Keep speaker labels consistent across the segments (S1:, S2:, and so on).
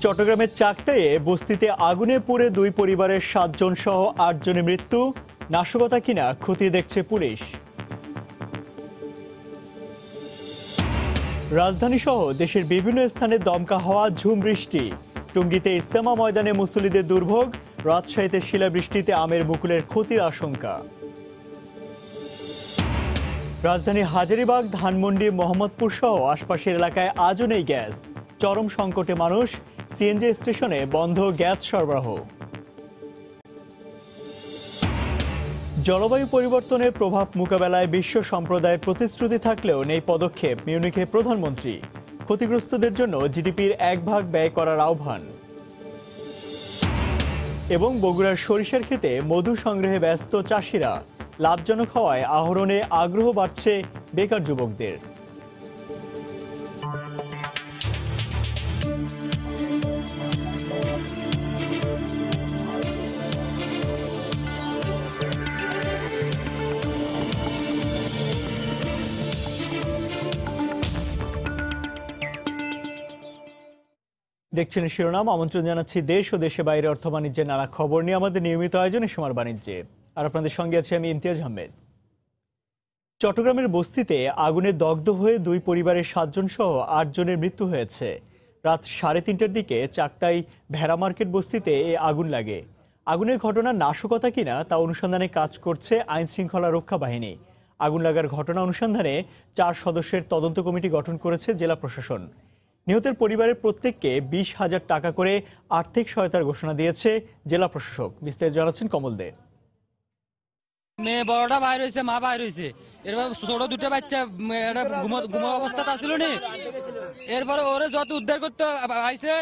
S1: চট্টগ্রামের চাকতাইয়ে বস্তিতে আগুনে পুড়ে 2 পরিবারের 7 জন সহ 8 জনের মৃত্যু, নাশকতা কিনা খতিয়ে দেখছে পুলিশ। রাজধানী সহ দেশের বিভিন্ন স্থানে দমকা হওয়া, ঝুম বৃষ্টি। টঙ্গীতে ইস্তেমা ময়দানে মুসল্লিদের দুর্ভোগ, রাজশাহীতে শিলাবৃষ্টিতে আমের মুকুলের ক্ষতির আশঙ্কা। রাজধানী হাজারীবাগ, ধানমন্ডি, মোহাম্মদপুর সহ আশপাশের এলাকায় আজও নেই গ্যাস। চরম সংকটে মানুষ, সিএনজি স্টেশনে বন্ধ গ্যাস সরবরাহ। জলবায়ু পরিবর্তনের প্রভাব মোকাবেলায় বিশ্ব সম্প্রদায়ের প্রতিশ্রুতি থাকলেও নেই পদক্ষেপ, মিউনিখে প্রধানমন্ত্রী। ক্ষতিগ্রস্তদের জন্য জিডিপির 1 ভাগ ব্যয় করার আহ্বান। এবং বগুড়ার সরিষার ক্ষেতে মধু সংগ্রহে ব্যস্ত চাষিরা, লাভজনক হওয়ায় আহরণে আগ্রহ বাড়ছে বেকার যুবকদের। দেখছেন শিরোনাম। আমন্ত্রণ জানাচ্ছি দেশ ও দেশে বাইরে অর্থ বাণিজ্যের নানা খবর নিয়ে আমাদের নিয়মিত আয়োজনে সীমার বাণিজ্যে। আর আপনাদের সঙ্গে আছি আমি ইমতিয়াজ আহমেদ। চট্টগ্রামের বস্তিতে আগুনে দগ্ধ হয়ে 2 পরিবারের 7 জন সহ 8 জনের মৃত্যু হয়েছে। রাত 3:30টার দিকে চাকতাই ভেড়া মার্কেট বস্তিতে এই আগুন লাগে। আগুনের ঘটনা নাশকতা কিনা তা অনুসন্ধানে কাজ করছে আইন শৃঙ্খলা রক্ষা বাহিনী। আগুন লাগার ঘটনা অনুসন্ধানে 4 সদস্যের তদন্ত কমিটি গঠন করেছে জেলা প্রশাসন। নিহতের পরিবারের প্রত্যেককে 20,000 টাকা করে আর্থিক সহায়তার ঘোষণা দিয়েছে জেলা প্রশাসক। বিস্তারিত জানাচ্ছেন কমল দে।
S2: মেয়ে বড়টা বাইর হয়েছে, মা বাইর হয়েছে, এরপর ছোট 2টা বাচ্চা ঘুমো অবস্থাতে আসছিল নি। এরপরে ওরে যত উদ্ধার করতে আইছে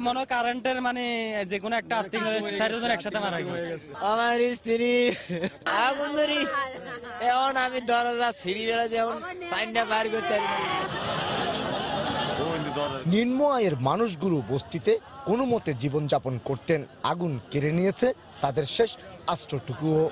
S2: মনে হয় কারেন্টের মানে যে কোনো একটা আর্থিক 4 জন একসাথে মারা গেছে।
S3: আমার স্ত্রী আগুন ধরি, এখন আমি দরজা ছিঁড়ি বেলা যেমন পানিটা বাইর করতে পারি।
S4: নিম্ন আয়ের মানুষগুলো বস্তিতে কোনো মতে জীবনযাপন করতেন। আগুন কেড়ে নিয়েছে তাদের শেষ আশ্রয়টুকুও।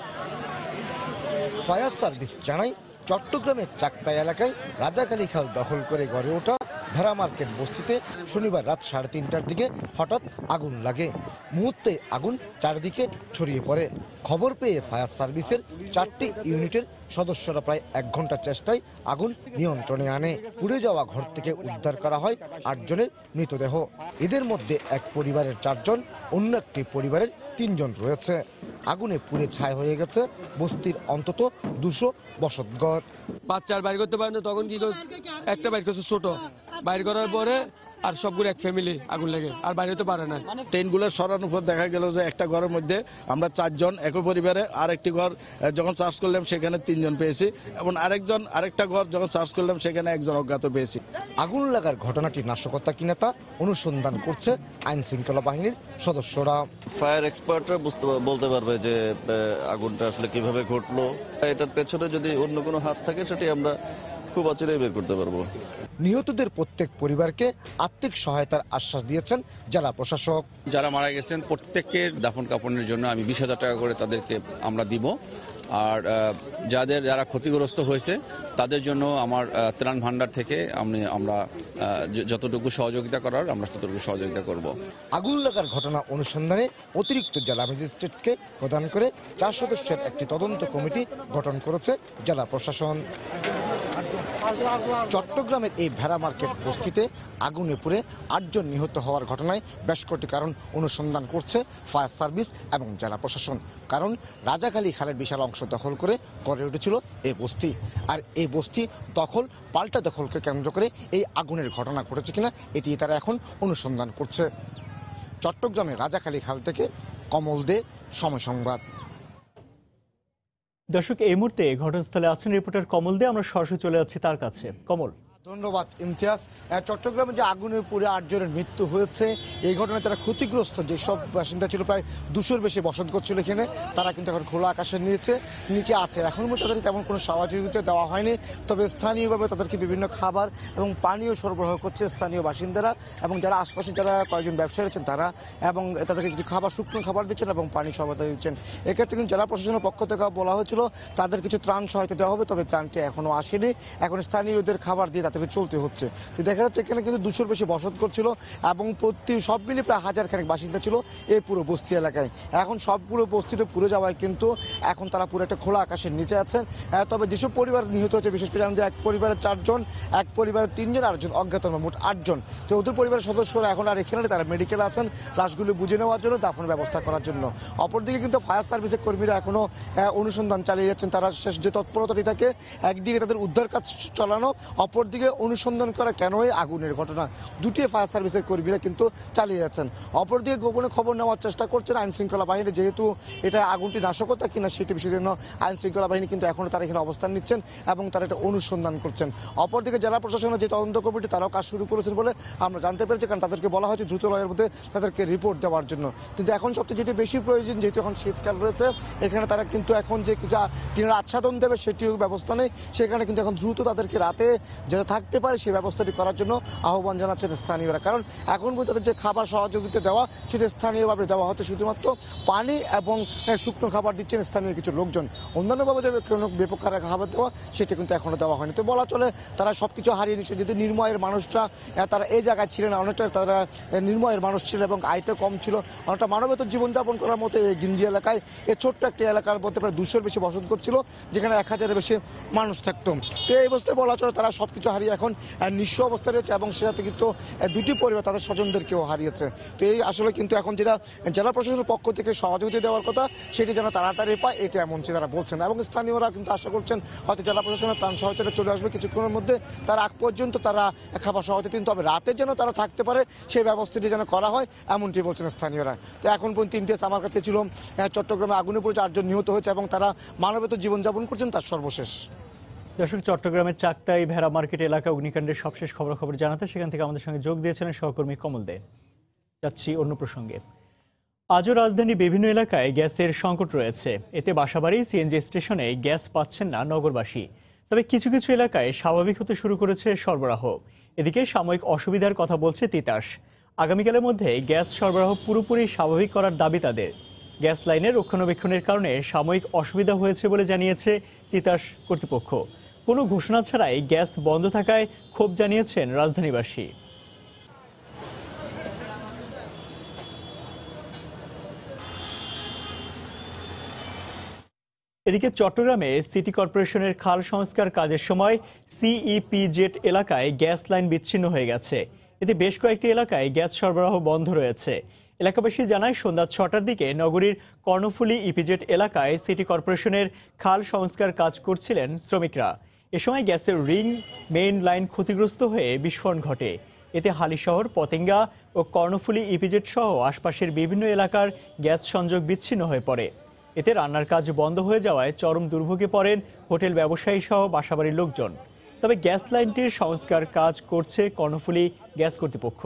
S4: ফায়ার সার্ভিস জানায়, চট্টগ্রামের চাকতাই এলাকায় রাজাখালী খাল দখল করে গড়ে ওঠা ভেড়া মার্কেট বস্তিতে শনিবার রাত 3:30টার দিকে হঠাৎ আগুন লাগে। মুহূর্তে আগুন চারদিকে ছড়িয়ে পড়ে। খবর পেয়ে ফায়ার সার্ভিসের 4টি ইউনিটের সদস্যরা প্রায় 1 ঘন্টা চেষ্টায় আগুন নিয়ন্ত্রণে আনে। পুড়ে যাওয়া ঘর থেকে উদ্ধার করা হয় 8 জনের মৃতদেহ। এদের মধ্যে এক পরিবারের 4 জন, অন্য একটি পরিবারের 3 জন রয়েছে। আগুনে পুড়ে ছাই হয়ে গেছে বস্তির অন্তত 200 বসতঘর।
S5: বাচ্চার বাইর করতে পারে না, তখন কি করছে, একটা বাইর করছে ছোট, বাইর করার পরে আর সবগুলো এক ফ্যামিলি আগুন লেগে আর বাইরে তো পারে না।
S6: ট্রেনগুলো সরানোর পর দেখা গেল যে একটা ঘরের মধ্যে আমরা 4 জন একই পরিবারে, আর একটি ঘর যখন সার্চ করলাম সেখানে 3 জন পেয়েছি, এবং আরেকটা ঘর যখন সার্চ করলাম সেখানে 1 জন অজ্ঞাত পেয়েছি।
S4: আগুন লাগার ঘটনাটি নাশকতা কিনা তা অনুসন্ধান করছে আইন শৃঙ্খলা বাহিনীর সদস্যরা।
S7: ফায়ার এক্সপার্টরা বলতে পারবে যে আগুনটা আসলে কিভাবে ঘটলো। এটার পেছনে যদি অন্য কোনো হাত থাকে সেটি আমরা খুব অচিরেই বের করতে পারবো।
S4: নিহতদের প্রত্যেক পরিবারকে আর্থিক সহায়তার আশ্বাস দিয়েছেন জেলা প্রশাসক।
S8: যারা মারা গেছেন প্রত্যেকের দাফন কাফনের জন্য আমি 20,000 টাকা করে তাদেরকে আমরা দিব। আর যারা ক্ষতিগ্রস্ত হয়েছে তাদের জন্য আমার ত্রাণ ভান্ডার থেকে আমরা যতটুকু সহযোগিতা করার আমরা ততটুকু সহযোগিতা করব।
S4: আগুন লাগার ঘটনা অনুসন্ধানে অতিরিক্ত জেলা ম্যাজিস্ট্রেটকে প্রদান করে 4 সদস্যের একটি তদন্ত কমিটি গঠন করেছে জেলা প্রশাসন। চট্টগ্রামের এই ভেড়া মার্কেট বস্তিতে আগুনে পুড়ে 8 জন নিহত হওয়ার ঘটনায় বেশ কটি কারণ অনুসন্ধান করছে ফায়ার সার্ভিস এবং জেলা প্রশাসন। কারণ রাজাখালী খালের বিশাল অংশ দখল করে গড়ে উঠেছিল এই বস্তি, আর এই বস্তি দখল পাল্টা দখলকে কেন্দ্র করে এই আগুনের ঘটনা ঘটেছে কিনা এটি তারা এখন অনুসন্ধান করছে। চট্টগ্রামের রাজাখালী খাল থেকে কমল দে, সময় সংবাদ।
S1: দর্শক, এই মুহূর্তে ঘটনাস্থলে আছেন রিপোর্টার কমল দে। আমরা সরাসরি চলে যাচ্ছি তার কাছে। কমল।
S4: ধন্যবাদ ইমতিয়াজ। চট্টগ্রামে যে আগুনে পুড়ে 8 জনের মৃত্যু হয়েছে, এই ঘটনায় যারা ক্ষতিগ্রস্ত যেসব বাসিন্দা ছিল, প্রায় 200-র বেশি বসত করছিল এখানে, তারা কিন্তু এখন খোলা আকাশের নিচে আছে। এখন তাদের তেমন কোনো সহযোগিতা দেওয়া হয়নি, তবে স্থানীয়ভাবে তাদেরকে বিভিন্ন খাবার এবং পানীয় সরবরাহ করছে স্থানীয় বাসিন্দারা, এবং যারা আশপাশে যারা কয়েকজন ব্যবসায়ী আছেন তারা, এবং তাদেরকে কিছু খাবার, শুকনো খাবার দিচ্ছেন এবং পানি সহায়তা দিচ্ছেন। এক্ষেত্রে কিন্তু জেলা প্রশাসনের পক্ষ থেকে বলা হয়েছিল তাদের কিছু ত্রাণ সহায়তা দেওয়া হবে, তবে ত্রাণটি এখনো আসেনি। এখন স্থানীয়দের খাবার দিয়ে তাদেরকে চলতে হচ্ছে। তো দেখা যাচ্ছে এখানে কিন্তু 200-র বেশি বসত করছিল এবং সব মিলিয়ে প্রায় 1000 খানেক বাসিন্দা ছিল এই পুরো বস্তি এলাকায়। এখন সবগুলো বস্তিতে পুড়ে যাওয়ায় কিন্তু এখন তারা পুরো একটা খোলা আকাশের নিচে আছেন। তবে যেসব পরিবার নিহত হচ্ছে, বিশেষ করে জানেন যে এক পরিবারের 4 জন, এক পরিবারের 3 জন, আরেকজন অজ্ঞাতনামা, মোট 8 জন। তো ওদের পরিবারের সদস্যরা এখন আর এখানে নেই, তারা মেডিকেলে আছেন লাশগুলো বুঝে নেওয়ার জন্য, দাফনের ব্যবস্থা করার জন্য। অপরদিকে কিন্তু ফায়ার সার্ভিসের কর্মীরা এখনো অনুসন্ধান চালিয়ে যাচ্ছেন। তারা শেষ যে তৎপরতাটি থাকে, একদিকে তাদের উদ্ধার কাজ চালানো, অপরদিকে অনুসন্ধান করা কেন এই আগুনের ঘটনা, দুটি ফায়ার সার্ভিসের কর্মীরা কিন্তু চালিয়ে যাচ্ছেন। অপরদিকে গোপনে খবর নেওয়ার চেষ্টা করছেন আইন শৃঙ্খলা বাহিনী, যেহেতু এটা আগুনটি নাশকতা কিনা সেটি বিষয়ের জন্য আইন শৃঙ্খলা বাহিনী কিন্তু এখনো তারা এখানে অবস্থান নিচ্ছেন এবং তারা এটা অনুসন্ধান করছেন। অপরদিকে জেলা প্রশাসনের যে তদন্ত কমিটি, তারাও কাজ শুরু করেছেন বলে আমরা জানতে পেরেছি, কারণ তাদেরকে বলা হয়েছে দ্রুত লয়ের মধ্যে তাদেরকে রিপোর্ট দেওয়ার জন্য। কিন্তু এখন সবচেয়ে যেটি বেশি প্রয়োজন, যেহেতু এখন শীতকাল রয়েছে, এখানে তারা কিন্তু এখন যে টিনের আচ্ছাদন দেবে সেটিও ব্যবস্থা নেই, সেখানে কিন্তু এখন দ্রুত তাদেরকে রাতে যাতে থাকতে পারে সেই ব্যবস্থাটি করার জন্য আহ্বান জানাচ্ছেন স্থানীয়রা। কারণ এখন পর্যন্ত তাদের যে খাবার সহযোগিতা দেওয়া, সেটা স্থানীয়ভাবে দেওয়া হচ্ছে, শুধুমাত্র পানি এবং শুকনো খাবার দিচ্ছেন স্থানীয় কিছু লোকজন। অন্যান্যভাবে যে কোনো ব্যাপক খাবার দেওয়া, সেটা কিন্তু এখনো দেওয়া হয়নি। তো বলা চলে তারা সবকিছু হারিয়ে নিচ্ছে। যদি নির্ময়ের মানুষরা তারা এই জায়গায় ছিলেন, অনেকটা তারা নির্ময়ের মানুষ ছিল এবং আয়টা কম ছিল, অনেকটা মানবেতর জীবনযাপন করার মতো এই গিঞ্জি এলাকায়, এই ছোট্ট একটি এলাকার মধ্যে প্রায় 200-র বেশি বসত করছিল, যেখানে 1000-এর বেশি মানুষ থাকতো। তো এই অবস্থায় বলা চলে তারা সবকিছু হারিয়ে এখন নিঃস্ব অবস্থা রয়েছে, এবং সেটাতে কিন্তু দুটি পরিবার তাদের স্বজনদেরকেও হারিয়েছে। তো এই আসলে কিন্তু এখন যেটা জেলা প্রশাসনের পক্ষ থেকে সহযোগিতা দেওয়ার কথা, সেটি যেন তাড়াতাড়ি পায়, এটা এমনটি তারা বলছেন। এবং স্থানীয়রা কিন্তু আশা করছেন হয়তো জেলা প্রশাসনের ত্রাণ সহায়তাটা চলে আসবে কিছুক্ষণের মধ্যে, তার আগ পর্যন্ত তারা খাবার সহায়তা দিন, তবে রাতে যেন তারা থাকতে পারে সেই ব্যবস্থাটি যেন করা হয়, এমনটি বলছেন স্থানীয়রা। তো এখন পর্যন্ত ইমতিয়াজ আমার কাছে ছিল চট্টগ্রামে আগুনে পড়েছে 8 জন নিহত হয়েছে এবং তারা মানবেতর জীবনযাপন করছেন, তার সর্বশেষ।
S1: দর্শক, চট্টগ্রামের চাকতাই ভেড়া মার্কেট এলাকা অগ্নিকাণ্ডের সবশেষ খবরাখবর জানাতে সেখান থেকে আমাদের সঙ্গে যোগ দিয়েছিলেন সহকর্মী কমল দে। যাচ্ছি অন্য প্রসঙ্গে। আজও রাজধানী বিভিন্ন এলাকায় গ্যাসের সংকট রয়েছে। এতে বাসাবাড়ি, সিএনজি স্টেশনে গ্যাস পাচ্ছেন না নগরবাসী। তবে কিছু কিছু এলাকায় স্বাভাবিক হতে শুরু করেছে সরবরাহ। এদিকে সাময়িক অসুবিধার কথা বলছে তিতাস। আগামীকালের মধ্যে গ্যাস সরবরাহ পুরোপুরি স্বাভাবিক করার দাবি তাদের। গ্যাস লাইনের রক্ষণাবেক্ষণের কারণে সাময়িক অসুবিধা হয়েছে বলে জানিয়েছে তিতাস কর্তৃপক্ষ। কোনো ঘোষণা ছাড়াই গ্যাস বন্ধ থাকায় ক্ষোভ জানিয়েছেন রাজধানীবাসী। এদিকে চট্টগ্রামে সিটি কর্পোরেশনের খাল সংস্কার কাজের সময় সিইপিজেড এলাকায় গ্যাস লাইন বিচ্ছিন্ন হয়ে গেছে। এতে বেশ কয়েকটি এলাকায় গ্যাস সরবরাহ বন্ধ রয়েছে। এলাকাবাসী জানায় সন্ধ্যা 6টার দিকে নগরীর কর্ণফুলী ইপিজেড এলাকায় সিটি কর্পোরেশনের খাল সংস্কার কাজ করছিলেন শ্রমিকরা। এ সময় গ্যাসের রিং মেইন লাইন ক্ষতিগ্রস্ত হয়ে বিস্ফোরণ ঘটে। এতে হালিশহর, পতেঙ্গা ও কর্ণফুলী ইপিজেড সহ আশপাশের বিভিন্ন এলাকার গ্যাস সংযোগ বিচ্ছিন্ন হয়ে পড়ে। এতে রান্নার কাজ বন্ধ হয়ে যাওয়ায় চরম দুর্ভোগে পড়েন হোটেল ব্যবসায়ী সহ বাসাবাড়ির লোকজন। তবে গ্যাস লাইনটির সংস্কার কাজ করছে কর্ণফুলী গ্যাস কর্তৃপক্ষ।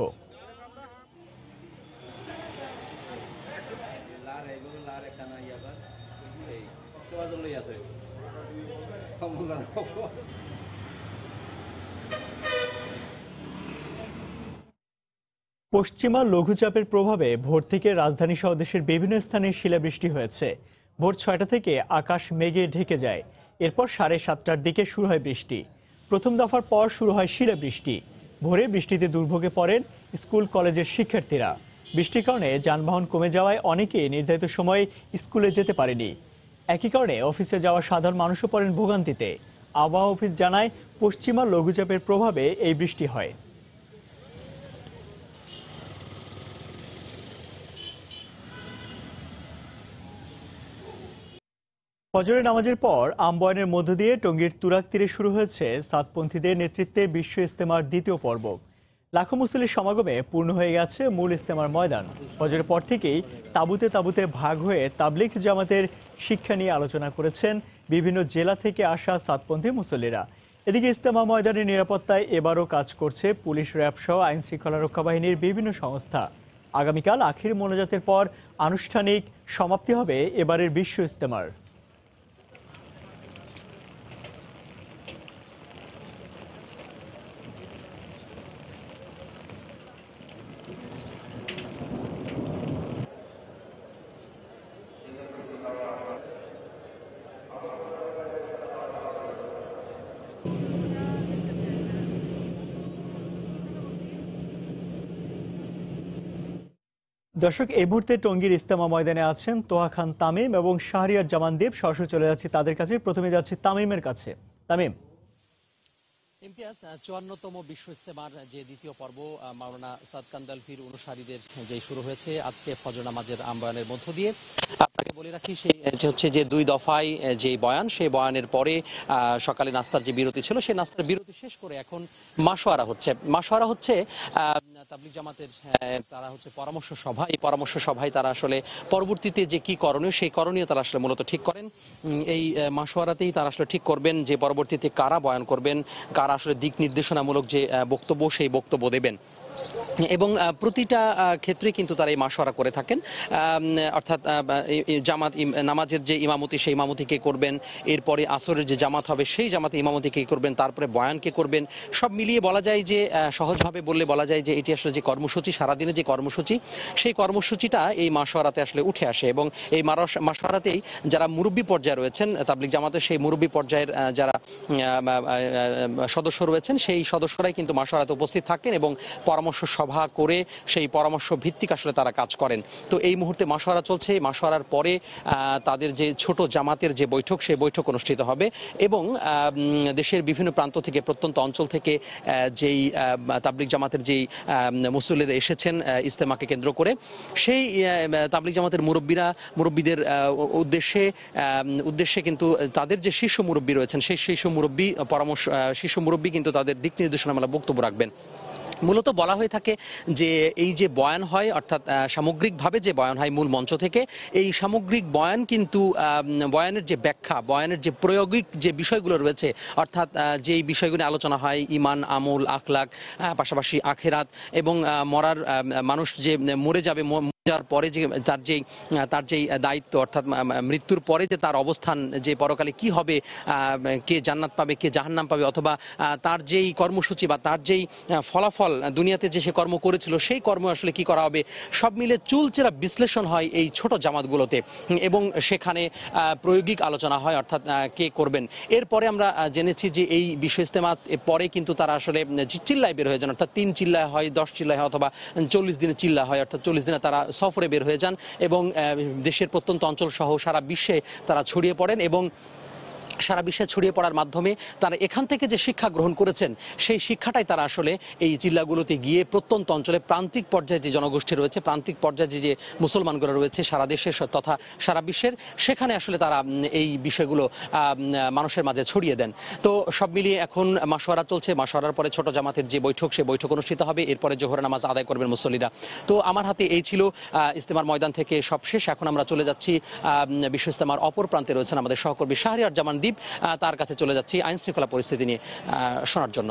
S1: পশ্চিমা লঘুচাপের প্রভাবে ভোর থেকে রাজধানী সহ দেশের বিভিন্ন স্থানে শিলাবৃষ্টি হয়েছে। ভোর 6টা থেকে আকাশ মেঘে ঢেকে যায়। এরপর 7:30টার দিকে শুরু হয় বৃষ্টি। প্রথম দফার পর শুরু হয় শিলাবৃষ্টি। ভোরে বৃষ্টিতে দুর্ভোগে পড়েন স্কুল কলেজের শিক্ষার্থীরা। বৃষ্টির কারণে যানবাহন কমে যাওয়ায় অনেকে নির্ধারিত সময়ে স্কুলে যেতে পারেনি। একই কারণে অফিসে যাওয়া সাধারণ মানুষও পড়েন ভোগান্তিতে। আবহাওয়া অফিস জানায় পশ্চিমা লঘুচাপের প্রভাবে এই বৃষ্টি হয়। ফজরের নামাজের পর আমবয়ানের মধ্য দিয়ে টঙ্গীর তুরাগ তীরে শুরু হয়েছে সাতপন্থীদের নেতৃত্বে বিশ্ব ইজতেমার দ্বিতীয় পর্ব। লাখো মুসল্লির সমাগমে পূর্ণ হয়ে গেছে মূল ইজতেমার ময়দান। ফজরের পর থেকেই তাঁবুতে তাঁবুতে ভাগ হয়ে তাবলিগ জামাতের শিক্ষা নিয়ে আলোচনা করেছেন বিভিন্ন জেলা থেকে আসা সাতপন্থী মুসল্লিরা। এদিকে ইজতেমা ময়দানের নিরাপত্তায় এবারও কাজ করছে পুলিশ, র্যাব সহ আইন শৃঙ্খলা রক্ষা বাহিনীর বিভিন্ন সংস্থা। আগামীকাল আখির মোনাজাতের পর আনুষ্ঠানিক সমাপ্তি হবে এবারের বিশ্ব ইজতেমার। দর্শক, এই মুহূর্তে টঙ্গীর ইজতেমা ময়দানে আছেন তোহা খান তামিম এবং শাহরিয়ার জামান দীপ। সরাসরি চলে যাচ্ছি তাদের কাছে। প্রথমে যাচ্ছি তামিমের কাছে। তামিম,
S9: ইমতিয়াজ, 54তম বিশ্ব ইজতেমার যে দ্বিতীয় পর্ব মাওলানা সাদ কান্দালভির অনুসারীদের যে শুরু হয়েছে আজকে ফজর নামাজের আহ্বানের মধ্য দিয়ে। আপনাকে বলে রাখি সেই হচ্ছে যে 2 দফায় যে বয়ান, সেই বয়ানের পরে সকালে নাস্তার যে বিরতি ছিল, সেই নাস্তার বিরতি শেষ করে এখন মাশওয়ারা হচ্ছে তাবলিগ জামাতের তারা হচ্ছে পরামর্শ সভা। এই পরামর্শ সভায় তারা আসলে পরবর্তীতে যে কি করণীয়, সেই করণীয় তারা আসলে মূলত ঠিক করেন। এই মাশওয়ারাতেই তারা আসলে ঠিক করবেন যে পরবর্তীতে কারা বয়ান করবেন, কারা আসলে দিক নির্দেশনামূলক যে বক্তব্য, সেই বক্তব্য দেবেন। এবং প্রতিটা ক্ষেত্রে কিন্তু তারা এই মাশওয়ারা করে থাকেন। অর্থাৎ জামাত নামাজের যে ইমামতি, সেই ইমামতি কে করবেন, এরপরে আসরের যে জামাত হবে সেই জামাতে ইমামতি কে করবেন, তারপরে বয়ান কে করবেন। সব মিলিয়ে বলা যায় যে সহজভাবে বললে বলা যায় যে এটি আসলে যে কর্মসূচি, সারাদিনের যে কর্মসূচি, সেই কর্মসূচিটা এই মাশওয়ারাতে আসলে উঠে আসে। এবং এই মাশওয়ারাতেই যারা মুরব্বী পর্যায়ে রয়েছেন তাবলিগ জামাতের, সেই মুরব্বী পর্যায়ের যারা সদস্য রয়েছেন, সেই সদস্যরাই কিন্তু মাশওয়ারাতে উপস্থিত থাকেন এবং পরামর্শ সভা করে সেই পরামর্শ ভিত্তিক আসলে তারা কাজ করেন। তো এই মুহূর্তে মাশওয়ারা চলছে। মাশওয়ারার পরে তাদের যে ছোট জামাতের যে বৈঠক, সেই বৈঠক অনুষ্ঠিত হবে এবং দেশের বিভিন্ন প্রান্ত থেকে, প্রত্যন্ত অঞ্চল থেকে যেই তাবলিগ জামাতের যেই মুসল্লিরা এসেছেন ইজতেমাকে কেন্দ্র করে, সেই তাবলিগ জামাতের মুরব্বীদের উদ্দেশ্যে কিন্তু তাদের যে শীর্ষ মুরব্বী রয়েছেন, সেই শীর্ষ মুরব্বী কিন্তু তাদের দিক নির্দেশনামূলক বক্তব্য রাখবেন। মূলত বলা হয়ে থাকে যে এই যে বয়ান হয়, অর্থাৎ সামগ্রিকভাবে যে বয়ান হয় মূল মঞ্চ থেকে, এই সামগ্রিক বয়ান কিন্তু বয়ানের যে ব্যাখ্যা, বয়ানের যে প্রায়োগিক যে বিষয়গুলো রয়েছে, অর্থাৎ যেই বিষয়গুলো আলোচনা হয়, ইমান, আমল, আখলাক, পাশাপাশি আখেরাত এবং মরার মানুষ যে মরে যাবে, যাওয়ার পরে যে তার যেই দায়িত্ব, অর্থাৎ মৃত্যুর পরে যে তার অবস্থান, যে পরকালে কি হবে, কে জান্নাত পাবে, কে জাহান্নাম পাবে, অথবা তার যেই কর্মসূচি বা তার যেই ফলাফল দুনিয়াতে যে সে কর্ম করেছিল, সেই কর্ম আসলে কি করা হবে, সব মিলে চুলচেরা বিশ্লেষণ হয় এই ছোট জামাতগুলোতে এবং সেখানে প্রায়োগিক আলোচনা হয়, অর্থাৎ কে করবেন। এরপরে আমরা জেনেছি যে এই বিশ্ব ইজতেমা পরে কিন্তু তারা আসলে চিল্লায় বের হয়ে যান, অর্থাৎ 3 চিল্লায় হয়, 10 চিল্লায় হয়, অথবা 40 দিনে চিল্লা হয়, অর্থাৎ 40 দিনে তারা সফরে বের হয়ে যান এবং দেশের প্রত্যন্ত অঞ্চল সহ সারা বিশ্বে তারা ছড়িয়ে পড়েন এবং সারা বিশ্বে ছড়িয়ে পড়ার মাধ্যমে তারা এখান থেকে যে শিক্ষা গ্রহণ করেছেন, সেই শিক্ষাটাই তারা আসলে এই জিল্লাগুলোতে গিয়ে প্রত্যন্ত অঞ্চলে প্রান্তিক পর্যায়ে যে জনগোষ্ঠী রয়েছে, প্রান্তিক পর্যায়ে যে মুসলমানগুলো রয়েছে সারা দেশের তথা সারা বিশ্বের, সেখানে আসলে তারা এই বিষয়গুলো মানুষের মাঝে ছড়িয়ে দেন। তো সব মিলিয়ে এখন মাশওয়ারা চলছে। মাশওয়ারার পরে ছোট জামাতের যে বৈঠক, সেই বৈঠক অনুষ্ঠিত হবে। এরপরে জোহরের নামাজ আদায় করবেন মুসল্লিরা। তো আমার হাতে এই ছিল ইজতেমার ময়দান থেকে সব শেষ। এখন আমরা চলে যাচ্ছি বিশ্ব ইজতেমার অপর প্রান্তে রয়েছেন আমাদের সহকর্মী শাহরিয়ার জামান দীপ, তার কাছে চলে যাচ্ছি আইন শৃঙ্খলা পরিস্থিতি নিয়ে শোনার জন্য।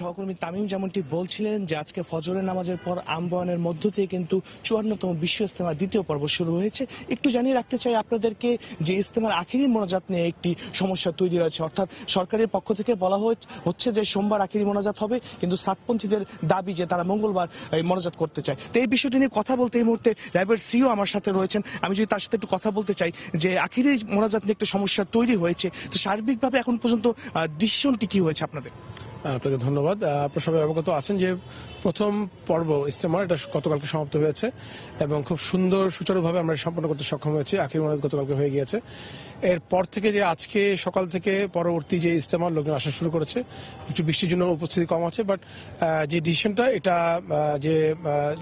S10: সহকর্মী তামিম যেমনটি বলছিলেন যে আজকে ফজরের নামাজের পর আহ্বানের মধ্য দিয়ে কিন্তু 54তম বিশ্ব ইজতেমার দ্বিতীয় পর্ব শুরু হয়েছে। একটু জানিয়ে রাখতে চাই আপনাদেরকে যে ইজতেমার আখিরি মোনাজাত নিয়ে একটি সমস্যা তৈরি হয়েছে, অর্থাৎ সরকারের পক্ষ থেকে বলা হচ্ছে যে সোমবার আখিরি মোনাজাত হবে, কিন্তু সাতপন্থীদের দাবি যে তারা মঙ্গলবার মোনাজাত করতে চায়। তো এই বিষয়টি নিয়ে কথা বলতে এই মুহূর্তে র্যাবের সিও আমার সাথে রয়েছেন। আমি যদি তার সাথে একটু কথা বলতে চাই যে আখিরি মোনাজাত নিয়ে একটা সমস্যা তৈরি হয়েছে, তো সার্বিকভাবে এখন পর্যন্ত ডিসিশনটি কি হয়েছে আপনাদের?
S11: আপনাকে ধন্যবাদ। আপনারা সবাই অবগত আছেন যে প্রথম পর্ব ইজতেমার এটা গতকালকে সমাপ্ত হয়েছে এবং খুব সুন্দর সুচারুভাবে আমরা সম্পন্ন করতে সক্ষম হয়েছি। আখির মোনাজাত গতকালকে হয়ে গিয়েছে। এরপর থেকে যে আজকে সকাল থেকে পরবর্তী যে ইজতেমার লোকজন আসা শুরু করেছে, একটু বৃষ্টির জন্য উপস্থিতি কম আছে, বাট যে ডিসিশনটা, এটা যে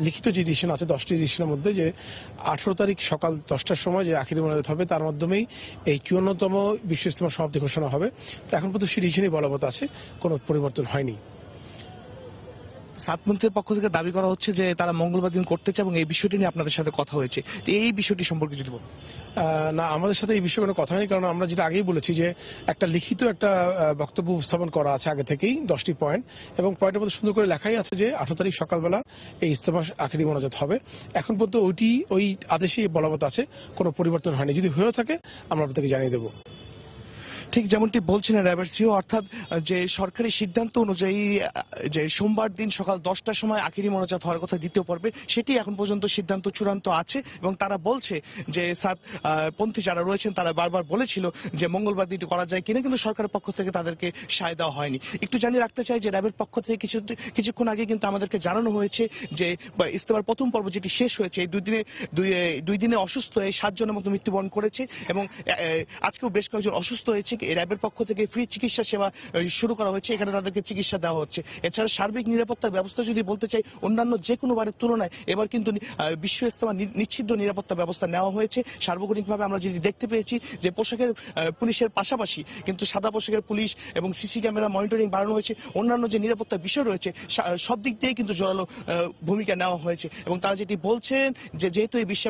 S11: লিখিত যে ডিসিশন আছে 10টি ডিসিশনের মধ্যে, যে 18 তারিখ সকাল 10টার সময় যে আখির মোনাজাত হবে, তার মাধ্যমেই এই 54তম বিশ্ব ইজতেমার সমাপ্তি ঘোষণা হবে। তো এখন পর্যন্ত সেই ডিসিশনই বলবৎ আছে, কোনো পরিবর্তন হয়নি।
S10: সাতমন্ত্রীর পক্ষ থেকে দাবি করা হচ্ছে যে তারা মঙ্গলবার দিন করতে চায় এবং এই বিষয়টি নিয়ে আপনাদের সাথে কথা হয়েছে, তো এই বিষয়টি সম্পর্কে যদি বলেন।
S11: না, আমাদের সাথে এই বিষয়ে কোনো কথা নেই, কারণ আমরা যেটা আগেই বলেছি যে একটা লিখিত একটা বক্তব্য উপস্থাপন করা আছে আগে থেকেই 10টি পয়েন্ট, এবং পয়েন্টের মধ্যে সুন্দর করে লেখাই আছে যে 18 তারিখ সকালবেলা এই ইজতেমা আখেরি মোনাজাত হবে। এখন পর্যন্ত ওই আদেশই বলবৎ আছে, কোনো পরিবর্তন হয়নি। যদি হয়েও থাকে আমরা আপনাদেরকে জানিয়ে দেবো।
S10: ঠিক যেমনটি বলছিলেন র্যাবের সিও, অর্থাৎ যে সরকারি সিদ্ধান্ত অনুযায়ী যে সোমবার দিন সকাল 10টার সময় আখেরি মোনাজাত হওয়ার কথা দ্বিতীয় পর্বে, সেটি এখন পর্যন্ত সিদ্ধান্ত চূড়ান্ত আছে। এবং তারা বলছে যে পন্থী যারা রয়েছেন তারা বারবার বলেছিল যে মঙ্গলবার দিনটি করা যায় কিনা, কিন্তু সরকারের পক্ষ থেকে তাদেরকে সায় দেওয়া হয়নি। একটু জানিয়ে রাখতে চাই যে র্যাবের পক্ষ থেকে কিছুক্ষণ আগে কিন্তু আমাদেরকে জানানো হয়েছে যে ইজতেমার প্রথম পর্ব যেটি শেষ হয়েছে, এই দুই দিনে অসুস্থ হয়ে 7 জনের মতো মৃত্যুবরণ করেছে, এবং আজকেও বেশ কয়েকজন অসুস্থ হয়েছে। র্যাবের পক্ষ থেকে ফ্রি চিকিৎসা সেবা শুরু করা হয়েছে, এখানে তাদেরকে চিকিৎসা দেওয়া হচ্ছে। এছাড়া সার্বিক নিরাপত্তার ব্যবস্থা যদি বলতে চাই, অন্যান্য যে কোনো বারের তুলনায় এবার কিন্তু বিশ্ব ইজতেমা নিশ্চিদ্র নিরাপত্তা ব্যবস্থা নেওয়া হয়েছে। সার্বজনীনভাবে আমরা যেটি দেখতে পেয়েছি যে পোশাকের পুলিশের পাশাপাশি কিন্তু সাদা পোশাকের পুলিশ এবং সিসি ক্যামেরা মনিটরিং বাড়ানো হয়েছে। অন্যান্য যে নিরাপত্তার বিষয় রয়েছে সব দিক দিয়েই কিন্তু জোরালো ভূমিকা নেওয়া হয়েছে। এবং তারা যেটি বলছেন যে যেহেতু এই বিশ্ব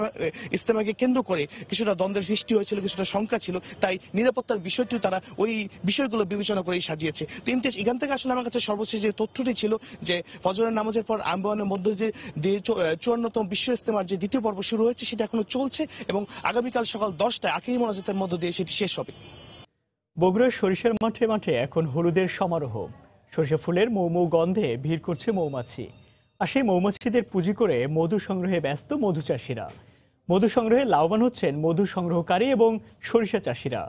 S10: ইজতেমাকে কেন্দ্র করে কিছুটা দ্বন্দ্বের সৃষ্টি হয়েছিল, কিছুটা শঙ্কা ছিল, তাই নিরাপত্তার বিষয়টিও তারা ওই বিষয়গুলো বিবেচনা করেই সাজিয়েছে। তো ইমতিয়াজ, এখান থেকে আসলে আমার কাছে সর্বশেষ যে তথ্যটি ছিল যে ফজরের নামাজের পর আম্বানের মধ্যে যে 54তম বিশ্ব ইজতেমার যে দ্বিতীয় পর্ব শুরু হয়েছে সেটা এখনো চলছে, এবং আগামীকাল সকাল 10টায় আখেরি মোনাজাতের মধ্য দিয়ে সেটি শেষ হবে।
S1: বগুড়ার সরিষার মাঠে মাঠে এখন হলুদের সমারোহ। সরিষা ফুলের মৌ গন্ধে ভিড় করছে মৌমাছি, আর সেই মৌমাছিদের পুঁজি করে মধু সংগ্রহে ব্যস্ত মধু চাষিরা। মধু সংগ্রহে লাভবান হচ্ছেন মধু সংগ্রহকারী এবং সরিষা চাষিরা।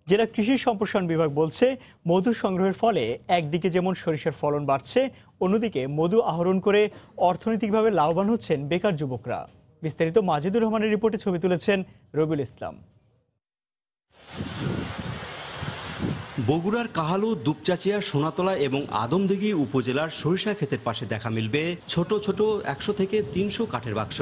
S1: জেলা কৃষি সম্প্রসারণ বিভাগ বলছে, মধু সংগ্রহের ফলে একদিকে যেমন সরিষার ফলন বাড়ছে, অন্যদিকে মধু আহরণ করে অর্থনৈতিকভাবে লাভবান হচ্ছেন বেকার যুবকরা। বিস্তারিত মাজেদুর রহমানের রিপোর্টে ছবি তুলেছেন রবিউল ইসলাম।
S12: বগুড়ার কাহালু, দুপচাচিয়া, সোনাতলা এবং আদমদিঘি উপজেলার সরিষা ক্ষেতের পাশে দেখা মিলবে ছোট ছোট 100 থেকে 300 কাঠের বাক্স।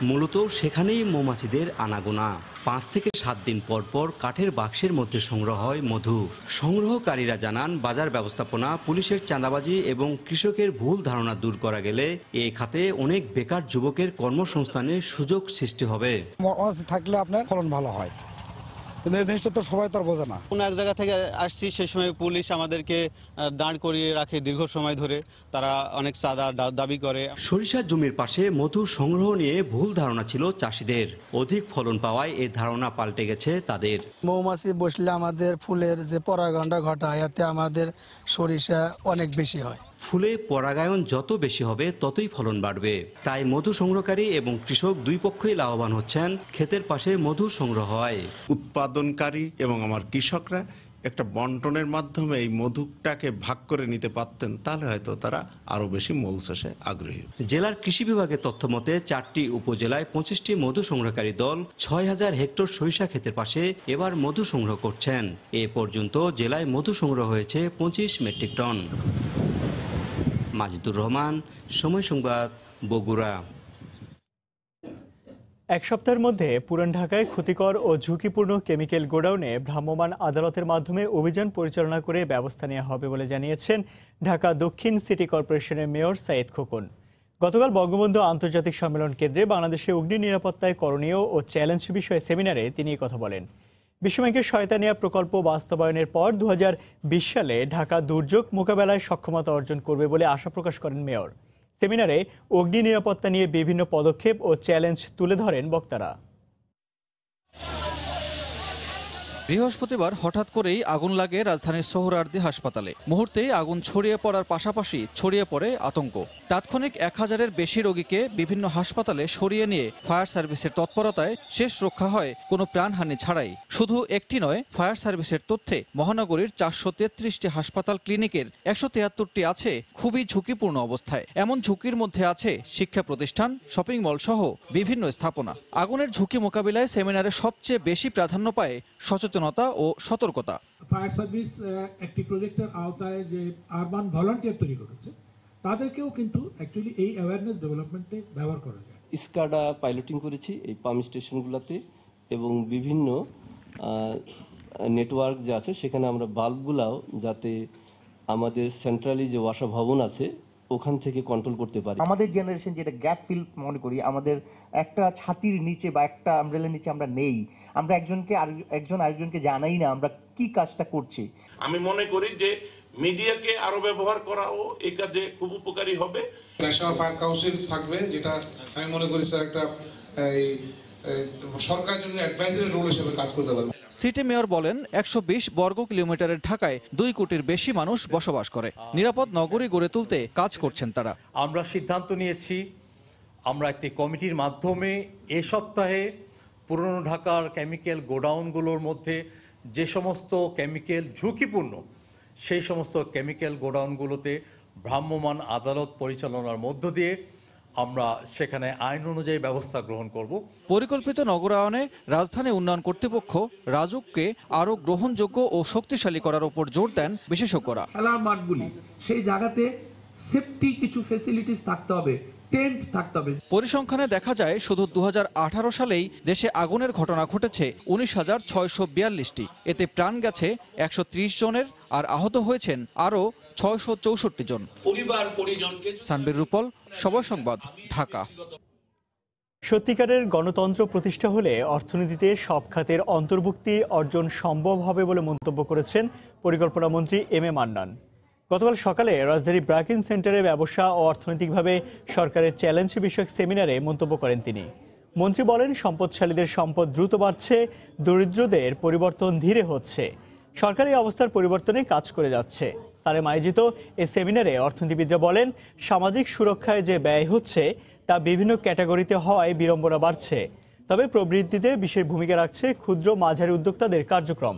S12: মূলত সেখানেই মৌমাছিদের আনাগোনা। 5 থেকে 7 দিন পর পর কাঠের বাক্সের মধ্যে সংগ্রহ হয় মধু। সংগ্রহকারীরা জানান, বাজার ব্যবস্থাপনা, পুলিশের চাঁদাবাজি এবং কৃষকের ভুল ধারণা দূর করা গেলে এই খাতে অনেক বেকার যুবকের কর্মসংস্থানের সুযোগ সৃষ্টি হবে।
S13: থাকলে আপনার ফলন ভালো হয়, কিন্তু এই জিনিসটা তো সবাই তো আর বোঝে না।
S14: কোনো এক জায়গা থেকে আসছি, সেই সময় পুলিশ আমাদেরকে দাঁড় করিয়ে রাখে দীর্ঘ সময় ধরে, তারা অনেক চাঁদা দাবি করে।
S12: সরিষা জমির পাশে মধু সংগ্রহ নিয়ে ভুল ধারণা ছিল চাষিদের। অধিক ফলন পাওয়ায় এই ধারণা পাল্টে গেছে তাদের।
S15: মৌমাছি বসলে আমাদের ফুলের যে পরাগণটা ঘটায়, এতে আমাদের সরিষা অনেক বেশি হয়।
S12: ফুলে পরাগায়ন যত বেশি হবে ততই ফলন বাড়বে। তাই মধু সংগ্রহকারী এবং কৃষক দুই পক্ষই লাভবান হচ্ছেন। ক্ষেতের পাশে মধু সংগ্রহ হয়।
S16: উৎপাদনকারী এবং আমার কৃষকরা একটা বন্টনের মাধ্যমে এই মধুটাকে ভাগ করে নিতে পারতেন, তাহলে হয়তো তারা আরো বেশি মৌ চাষে আগ্রহী।
S12: জেলার কৃষি বিভাগের তথ্য মতে 4টি উপজেলায় 25টি মধু সংগ্রহকারী দল 6000 হেক্টর সরিষা ক্ষেতের পাশে এবার মধু সংগ্রহ করছেন। এ পর্যন্ত জেলায় মধু সংগ্রহ হয়েছে 25 মেট্রিক টন। মাজেদুর রহমান, সময় সংবাদ, বগুড়া।
S1: এক সপ্তাহের মধ্যে পুরান ঢাকায় ক্ষতিকর ও ঝুঁকিপূর্ণ কেমিক্যাল গোডাউনে ভ্রাম্যমাণ আদালতের মাধ্যমে অভিযান পরিচালনা করে ব্যবস্থা নেওয়া হবে বলে জানিয়েছেন ঢাকা দক্ষিণ সিটি কর্পোরেশনের মেয়র সাইদ খোকন। গতকাল বঙ্গবন্ধু আন্তর্জাতিক সম্মেলন কেন্দ্রে বাংলাদেশে অগ্নি নিরাপত্তায় করণীয় ও চ্যালেঞ্জ বিষয়ে সেমিনারে তিনি কথা বলেন। বিশ্বব্যাংকের শয়তানিয়া প্রকল্প বাস্তবায়নের পর 2020 সালে ঢাকা দুর্যোগ মোকাবেলায় সক্ষমতা অর্জন করবে বলে আশা প্রকাশ করেন মেয়র। সেমিনারে অগ্নি নিরাপত্তা নিয়ে বিভিন্ন পদক্ষেপ ও চ্যালেঞ্জ তুলে ধরেন বক্তারা।
S17: বৃহস্পতিবার হঠাৎ করেই আগুন লাগে রাজধানীর সোহরাওয়ার্দী হাসপাতালে। মুহূর্তেই আগুন ছড়িয়ে পড়ার পাশাপাশি ছড়িয়ে পড়ে আতঙ্ক। তাৎক্ষণিক 1000-এর বেশি রোগীকে বিভিন্ন হাসপাতালে সরিয়ে নিয়ে ফায়ার সার্ভিসের তৎপরতায় শেষ রক্ষা হয় কোনো প্রাণহানি ছাড়াই। শুধু একটি নয়, ফায়ার সার্ভিসের তথ্যে মহানগরীর 433টি হাসপাতাল ক্লিনিকের 173টি আছে খুবই ঝুঁকিপূর্ণ অবস্থায়। এমন ঝুঁকির মধ্যে আছে শিক্ষা প্রতিষ্ঠান, শপিং মল সহ বিভিন্ন স্থাপনা। আগুনের ঝুঁকি মোকাবিলায় সেমিনারে সবচেয়ে বেশি প্রাধান্য পায় সচেতনতা ও সতর্কতা।
S18: ফায়ার সার্ভিস একটি প্রজেক্টের আওতায় যে আরবান ভলান্টিয়ার তৈরি করেছে, তাদেরকেও কিন্তু অ্যাকচুয়ালি এই অ্যাওয়ারনেস ডেভেলপমেন্টে ব্যবহার করা যায়।
S19: স্কাডা পাইলটিং করেছি এই পাম্প স্টেশনগুলোতে, এবং বিভিন্ন নেটওয়ার্ক যে আছে সেখানে আমরা বাল্বগুলাও যাতে আমাদের সেন্ট্রালি যে ওয়াসা ভবন আছে ওখান থেকে কন্ট্রোল করতে পারি।
S20: আমাদের জেনারেশন যেটা গ্যাপ ফিল মনে করি, আমাদের একটা ছাতির নিচে বা একটা আমব্রেলার নিচে আমরা নেই, আমরা একজন আরেকজনকে জানাই না আমরা কি কাজটা করছি।
S21: আমি মনে করি যে মিডিয়াকে আরো ব্যবহার করাও এই কাজে খুব উপকারী হবে।
S22: ন্যাশনাল ফায়ার কাউন্সিল থাকবে, যেটা আমি মনে করি স্যার একটা সরকারের জন্য অ্যাডভাইজারি রোল হিসেবে কাজ করতে পারবে।
S17: সিটি মেয়র বলেন 120 বর্গ কিলোমিটারের ঢাকায় 2 কোটির বেশি মানুষ বসবাস করে। নিরাপদ নগরী গড়ে তুলতে কাজ করছেন তারা।
S23: আমরা সিদ্ধান্ত নিয়েছি, আমরা একটি কমিটির মাধ্যমে এ সপ্তাহে পুরনো ঢাকার কেমিক্যাল গোডাউনগুলোর মধ্যে যে সমস্ত কেমিক্যাল ঝুঁকিপূর্ণ সেই সমস্ত কেমিক্যাল গোডাউনগুলোতে ভ্রাম্যমাণ আদালত পরিচালনার মধ্য দিয়ে আমরা সেখানে আইন অনুযায়ী ব্যবস্থা গ্রহণ করব।
S17: পরিকল্পিত নগরায়নে রাজধানী উন্নয়ন কর্তৃপক্ষ রাজুককে আরো গ্রহণযোগ্য ও শক্তিশালী করার উপর জোর দেন বিশেষজ্ঞরা।
S18: খেলার মাঠগুলি সেই জায়গাতে সেফটি কিছু ফ্যাসিলিটিস থাকতে হবে, টেন্ট থাকতে হবে।
S17: পরিসংখ্যানে দেখা যায় শুধু 2018 সালেই দেশে আগুনের ঘটনা ঘটেছে 19,642টি। এতে প্রাণ গেছে 130 জনের আর আহত হয়েছেন আরও 664 জন।
S22: পরিবার পরিজনকে
S17: সানবীর রূপল, সময় সংবাদ, ঢাকা।
S1: সত্যিকারের গণতন্ত্র প্রতিষ্ঠা হলে অর্থনীতিতে সব খাতের অন্তর্ভুক্তি অর্জন সম্ভব হবে বলে মন্তব্য করেছেন পরিকল্পনা মন্ত্রী এম এ মান্নান। গতকাল সকালে রাজধানী ব্র্যাকিন সেন্টারে ব্যবসা ও অর্থনৈতিকভাবে সরকারের চ্যালেঞ্জ বিষয়ক সেমিনারে মন্তব্য করেন তিনি। মন্ত্রী বলেন, সম্পদশালীদের সম্পদ দ্রুত বাড়ছে, দরিদ্রদের পরিবর্তন ধীরে হচ্ছে। সরকার এই অবস্থার পরিবর্তনে কাজ করে যাচ্ছে। সারেম আয়োজিত এই সেমিনারে অর্থনীতিবিদরা বলেন, সামাজিক সুরক্ষায় যে ব্যয় হচ্ছে তা বিভিন্ন ক্যাটাগরিতে হওয়ায় বিড়ম্বনা বাড়ছে। তবে প্রবৃদ্ধিতে বিশেষ ভূমিকা রাখছে ক্ষুদ্র মাঝারি উদ্যোক্তাদের কার্যক্রম।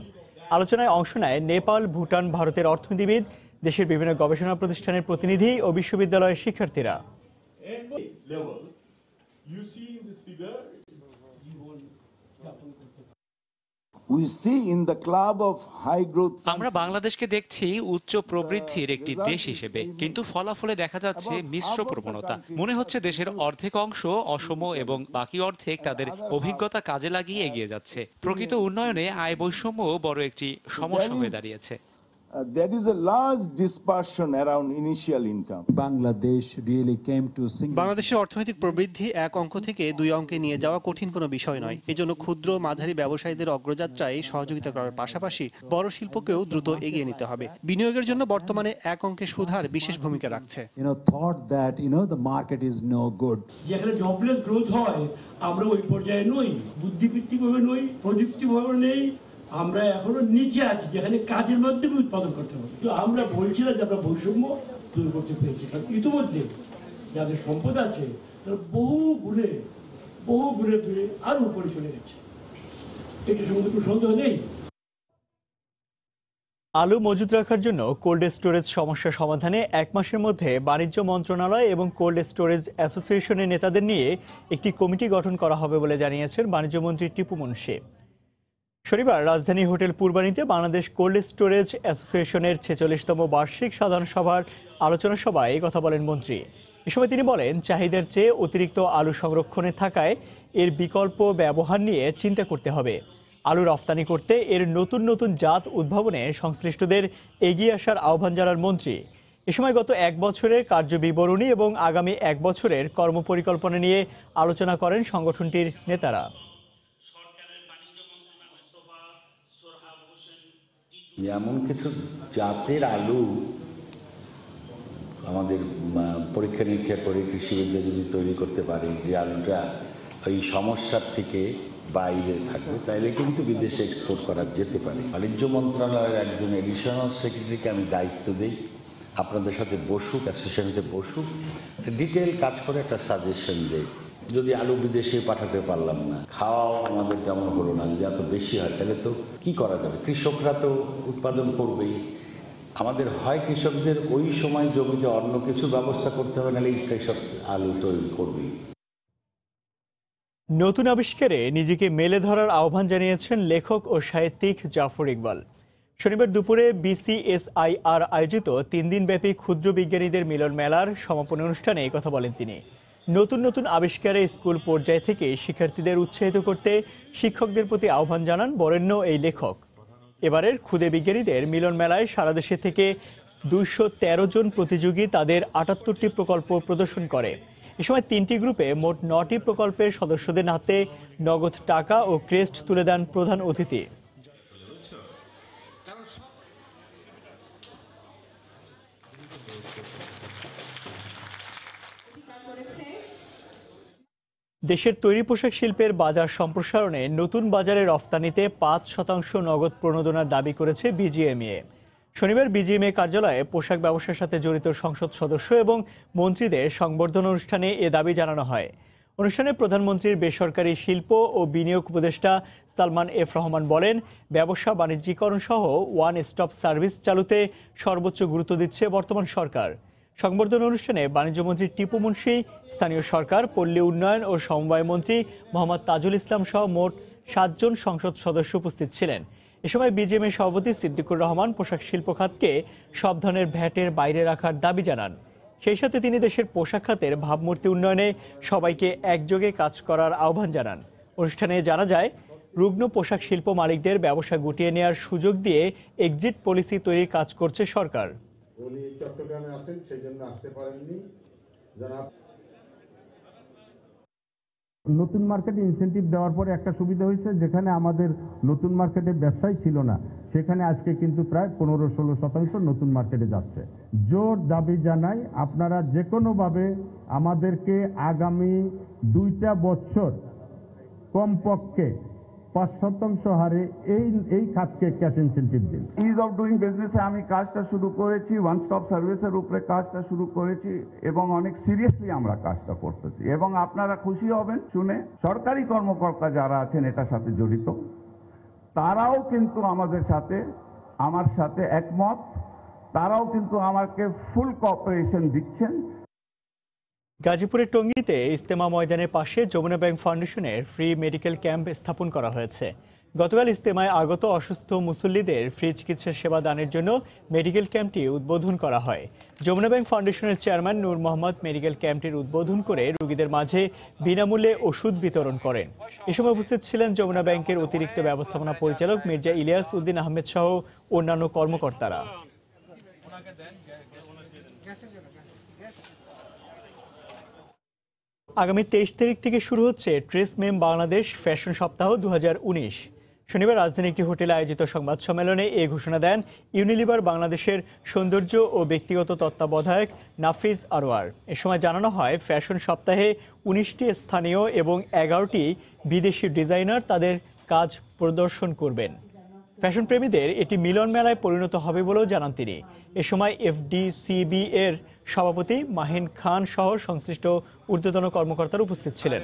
S1: আলোচনায় অংশ নেয় নেপাল, ভুটান, ভারতের অর্থনীতিবিদ, দেশের বিভিন্ন গবেষণা প্রতিষ্ঠানের প্রতিনিধি ও বিশ্ববিদ্যালয়ের শিক্ষার্থীরা।
S24: আমরা বাংলাদেশকে দেখছি উচ্চ প্রবৃদ্ধির একটি দেশ হিসেবে, কিন্তু ফলাফলে দেখা যাচ্ছে মিশ্র প্রবণতা। মনে হচ্ছে দেশের অর্ধেক অংশ অসম এবং বাকি অর্ধেক তাদের অভিজ্ঞতা কাজে লাগিয়ে এগিয়ে যাচ্ছে। প্রকৃত উন্নয়নে আয় বৈষম্য বড় একটি সমস্যা হয়ে দাঁড়িয়েছে।
S25: There is a large dispersion around initial income.
S26: বাংলাদেশের অর্থনৈতিক প্রবৃদ্ধি এক অঙ্ক থেকে 2 অঙ্কে নিয়ে যাওয়া কঠিন কোনো বিষয় নয়। এজন্য ক্ষুদ্র মাঝারি ব্যবসায়ীদের অগ্রযাত্রায় সহযোগিতা করার পাশাপাশি বড় শিল্পকেও দ্রুত এগিয়ে নিতে হবে। বিনিয়োগের জন্য বর্তমানে এক অঙ্কের সুধার বিশেষ ভূমিকা রাখছে।
S27: যেখানে জবলেস গ্রোথ হয় আমরা ওই পর্যায়ে নই, বুদ্ধিবৃত্তিকভাবে নই, প্রযুক্তিভাবে নেই, আমরা এখনো নিচে আছি যেখানে কাজের মাধ্যমে উৎপাদন করতে হবে। তো আমরা বলছিলাম যে আমরা বৈষম্য দূর করতে পেরেছি, কারণ ইতিমধ্যে যাদের সম্পদ আছে তারা বহু গুণে আরো উপরে চলে গেছে, এটা সঙ্গে কোনো সন্দেহ নেই।
S1: আলু মজুত রাখার জন্য কোল্ড স্টোরেজ সমস্যা সমাধানে 1 মাসের মধ্যে বাণিজ্য মন্ত্রণালয় এবং কোল্ড স্টোরেজ অ্যাসোসিয়েশনের নেতাদের নিয়ে একটি কমিটি গঠন করা হবে বলে জানিয়েছেন বাণিজ্যমন্ত্রী টিপু মুনশি। শনিবার রাজধানী হোটেল পূর্বানীতে বাংলাদেশ কোল্ড স্টোরেজ অ্যাসোসিয়েশনের 46তম বার্ষিক সাধারণ সভার আলোচনা সভায় এই কথা বলেন মন্ত্রী। এ সময় তিনি বলেন, চাহিদার চেয়ে অতিরিক্ত আলু সংরক্ষণে থাকায় এর বিকল্প ব্যবহার নিয়ে চিন্তা করতে হবে। আলু রফতানি করতে এর নতুন নতুন জাত উদ্ভাবনে সংশ্লিষ্টদের এগিয়ে আসার আহ্বান জানান মন্ত্রী। এ সময় গত 1 বছরের কার্যবিবরণী এবং আগামী 1 বছরের কর্মপরিকল্পনা নিয়ে আলোচনা করেন সংগঠনটির নেতারা।
S28: এমন কিছু জাতের আলু আমাদের পরীক্ষা নিরীক্ষা করে কৃষিবিদরা যদি তৈরি করতে পারে যে আলুটা ওই সমস্যার থেকে বাইরে থাকবে, তাইলে কিন্তু বিদেশে এক্সপোর্ট করা যেতে পারে। বাণিজ্য মন্ত্রণালয়ের একজন এডিশনাল সেক্রেটারিকে আমি দায়িত্ব দিই, আপনাদের সাথে বসুক, অ্যাসোসিয়েশনতে বসুক, ডিটেল কাজ করে একটা সাজেশন দেয়। যদি আলু বিদেশে পাঠাতে পারলাম না, খাওয়াও আমাদের তেমন হলো না, যদি এত বেশি হয় তাহলে তো কি করা যাবে? কৃষকরা তো উৎপাদন করবেই, আমাদের হয় কৃষকদের ওই সময় জমিতে অন্য কিছু ব্যবস্থা করতে হবে, নাহলে কৃষক আলু তৈরি করবেই।
S1: নতুন আবিষ্কারে নিজেকে মেলে ধরার আহ্বান জানিয়েছেন লেখক ও সাহিত্যিক জাফর ইকবাল। শনিবার দুপুরে BCSIR আয়োজিত 3 দিনব্যাপী ক্ষুদ্র বিজ্ঞানীদের মিলন মেলার সমাপনী অনুষ্ঠানে এই কথা বলেন তিনি। নতুন নতুন আবিষ্কারে স্কুল পর্যায় থেকে শিক্ষার্থীদের উৎসাহিত করতে শিক্ষকদের প্রতি আহ্বান জানান বরেণ্য এই লেখক। এবারের ক্ষুদে বিজ্ঞানীদের মিলন মেলায় সারা দেশে থেকে 213 জন প্রতিযোগী তাদের 78টি প্রকল্প প্রদর্শন করে। এ সময় 3টি গ্রুপে মোট 9টি প্রকল্পের সদস্যদের হাতে নগদ টাকা ও ক্রেস্ট তুলে দেন প্রধান অতিথি। দেশের তৈরি পোশাক শিল্পের বাজার সম্প্রসারণে নতুন বাজারে রফতানিতে 5% নগদ প্রণোদনার দাবি করেছে বিজিএমইএ। শনিবার বিজিএমইএ কার্যালয়ে পোশাক ব্যবসার সাথে জড়িত সংসদ সদস্য এবং মন্ত্রীদের সংবর্ধনা অনুষ্ঠানে এ দাবি জানানো হয়। অনুষ্ঠানে প্রধানমন্ত্রীর বেসরকারি শিল্প ও বিনিয়োগ উপদেষ্টা সালমান এফ রহমান বলেন, ব্যবসা বাণিজ্যিকরণ সহ ওয়ান স্টপ সার্ভিস চালুতে সর্বোচ্চ গুরুত্ব দিচ্ছে বর্তমান সরকার। সংবর্ধনা অনুষ্ঠানে বাণিজ্যমন্ত্রী টিপু মুন্সি, স্থানীয় সরকার, পল্লী উন্নয়ন ও সমবায় মন্ত্রী মোহাম্মদ তাজুল ইসলাম সহ মোট 7 জন সংসদ সদস্য উপস্থিত ছিলেন। এ সময় বিজিএমইএ সভাপতি সিদ্দিকুর রহমান পোশাক শিল্প খাতকে সব ধরনের ভ্যাটের বাইরে রাখার দাবি জানান। সেই সাথে তিনি দেশের পোশাক খাতের ভাবমূর্তি উন্নয়নে সবাইকে একযোগে কাজ করার আহ্বান জানান। অনুষ্ঠানে জানা যায়, রুগ্ন পোশাক শিল্প মালিকদের ব্যবসা গুটিয়ে নেওয়ার সুযোগ দিয়ে এক্সিট পলিসি তৈরির কাজ করছে সরকার।
S2: উনি চট্টগ্রামে আছেন, সেই জন্য আসতে পারেননি।
S3: নতুন মার্কেটে ইনসেন্টিভ দেওয়ার পরে একটা সুবিধা হয়েছে, যেখানে আমাদের নতুন মার্কেটে ব্যবসায় ছিল না, সেখানে আজকে কিন্তু প্রায় 15-16% নতুন মার্কেটে যাচ্ছে। জোর দাবি জানাই, আপনারা যে কোনোভাবে আমাদেরকে আগামী 2টা বছর কমপক্ষে 5% হারে এই খাতকে ক্যাশ ইনসেন্টিভ দিন।
S25: ইজ অফ ডুইং বিজনেসে আমি কাজটা শুরু করেছি, ওয়ান স্টপ সার্ভিসের উপরে কাজটা শুরু করেছি এবং অনেক সিরিয়াসলি আমরা কাজটা করতেছি এবং আপনারা খুশি হবেন শুনে, সরকারি কর্মকর্তা যারা আছেন এটার সাথে জড়িত তারাও কিন্তু আমার সাথে একমত, তারাও কিন্তু আমাকে ফুল কোঅপারেশন দিচ্ছেন।
S1: গাজীপুরের টঙ্গীতে ইজতেমা ময়দানের পাশে যমুনা ব্যাংক ফাউন্ডেশনের ফ্রি মেডিকেল ক্যাম্প স্থাপন করা হয়েছে। গতকাল ইজতেমায় আগত অসুস্থ মুসল্লিদের ফ্রি চিকিৎসা সেবা দানের জন্য মেডিকেল ক্যাম্পটি উদ্বোধন করা হয়। যমুনা ব্যাংক ফাউন্ডেশনের চেয়ারম্যান নূর মোহাম্মদ মেডিকেল ক্যাম্পটির উদ্বোধন করে রোগীদের মাঝে বিনামূল্যে ওষুধ বিতরণ করেন। এ সময় উপস্থিত ছিলেন যমুনা ব্যাংকের অতিরিক্ত ব্যবস্থাপনা পরিচালক মির্জা ইলিয়াস উদ্দিন আহমেদ সহ অন্যান্য কর্মকর্তারা। আগামী 23 তারিখ থেকে শুরু হচ্ছে ট্রেস মেম বাংলাদেশ ফ্যাশন সপ্তাহ 2019। শনিবার রাজধানী একটি হোটেলে আয়োজিত সংবাদ সম্মেলনে এই ঘোষণা দেন ইউনিলিভার বাংলাদেশের সৌন্দর্য ও ব্যক্তিগত তত্ত্বাবধায়ক নাফিজ আরওয়ার। এ সময় জানানো হয়, ফ্যাশন সপ্তাহে 19টি স্থানীয় এবং 11টি বিদেশি ডিজাইনার তাদের কাজ প্রদর্শন করবেন। ফ্যাশন প্রেমীদের এটি মিলন মেলায় পরিণত হবে বলেও জানান তিনি। এ সময় এফডিসিবি এর সভাপতি মাহিন খান সহ সংশ্লিষ্ট ঊর্ধ্বতন কর্মকর্তারা উপস্থিত ছিলেন।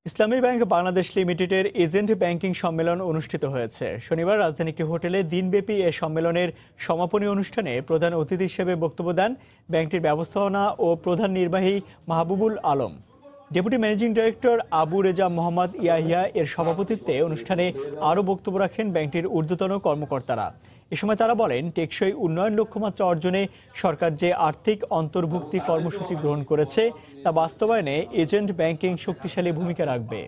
S1: ইসলামী ব্যাংক বাংলাদেশ লিমিটেডের এজেন্ট ব্যাংকিং সম্মেলন অনুষ্ঠিত হয়েছে। শনিবার রাজধানী একটি হোটেলে দিনব্যাপী এ সম্মেলনের সমাপনী অনুষ্ঠানে প্রধান অতিথি হিসেবে বক্তব্য দেন ব্যাংকটির ব্যবস্থাপনা ও প্রধান নির্বাহী Mahbubul Alam. Deputy managing director Abu Reza Mohammad Yahya এর সভাপতিত্বে অনুষ্ঠানে আরও বক্তব্য রাখেন ব্যাংকটির ঊর্ধ্বতন কর্মকর্তারা। এ সময় তারা বলেন, টেকসই উন্নয়ন লক্ষ্যমাত্রা অর্জনে সরকার যে আর্থিক অন্তর্ভুক্তি কর্মসূচি গ্রহণ করেছে তা বাস্তবায়নে এজেন্ট ব্যাংকিং শক্তিশালী ভূমিকা রাখবে।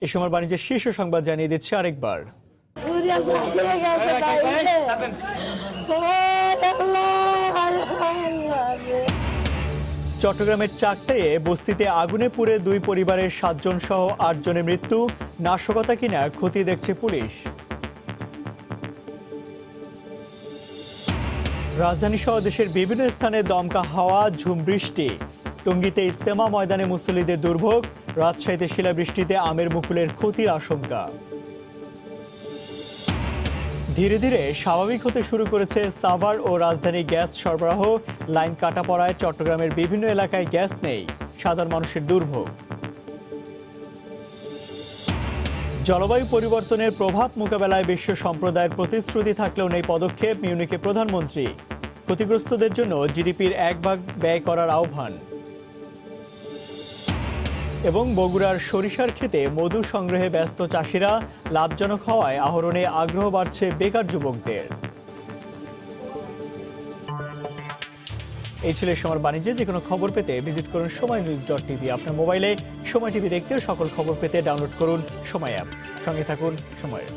S1: এ সময় বাণিজ্যের শীর্ষ সংবাদ জানিয়ে দিচ্ছে আরেকবার। চট্টগ্রামের চাকতাইয়ে বস্তিতে আগুনে পুড়ে 2 পরিবারের 7 জন সহ 8 জনের মৃত্যু। নাশকতা কিনা খতিয়ে দেখছে পুলিশ। রাজধানী সহ দেশের বিভিন্ন স্থানে দমকা হাওয়া, ঝুম বৃষ্টি। টঙ্গীতে ইজতেমা ময়দানে মুসল্লিদের দুর্ভোগ। রাজশাহীতে শিলাবৃষ্টিতে আমের মুকুলের ক্ষতির আশঙ্কা। ধীরে ধীরে স্বাভাবিক হতে শুরু করেছে সাভার ও রাজধানী গ্যাস সরবরাহ। লাইন কাটা পড়ায় চট্টগ্রামের বিভিন্ন এলাকায় গ্যাস নেই, সাধারণ মানুষের দুর্ভোগ। জলবায়ু পরিবর্তনের প্রভাব মোকাবেলায় বিশ্ব সম্প্রদায়ের প্রতিশ্রুতি থাকলেও নেই পদক্ষেপ, মিউনিকে প্রধানমন্ত্রী। ক্ষতিগ্রস্তদের জন্য জিডিপির 1 ভাগ ব্যয় করার আহ্বান। এবং বগুড়ার সরিষার ক্ষেতে মধু সংগ্রহে ব্যস্ত চাষিরা। লাভজনক হওয়ায় আহরণে আগ্রহ বাড়ছে বেকার যুবকদের। এই ছিল সময় বাণিজ্যে। যে কোনো খবর পেতে ভিজিট করুন সময়নিউজ.tv। আপনার মোবাইলে সময় টিভি দেখতে সকল খবর পেতে ডাউনলোড করুন সময় অ্যাপ। সঙ্গে থাকুন সময়ের।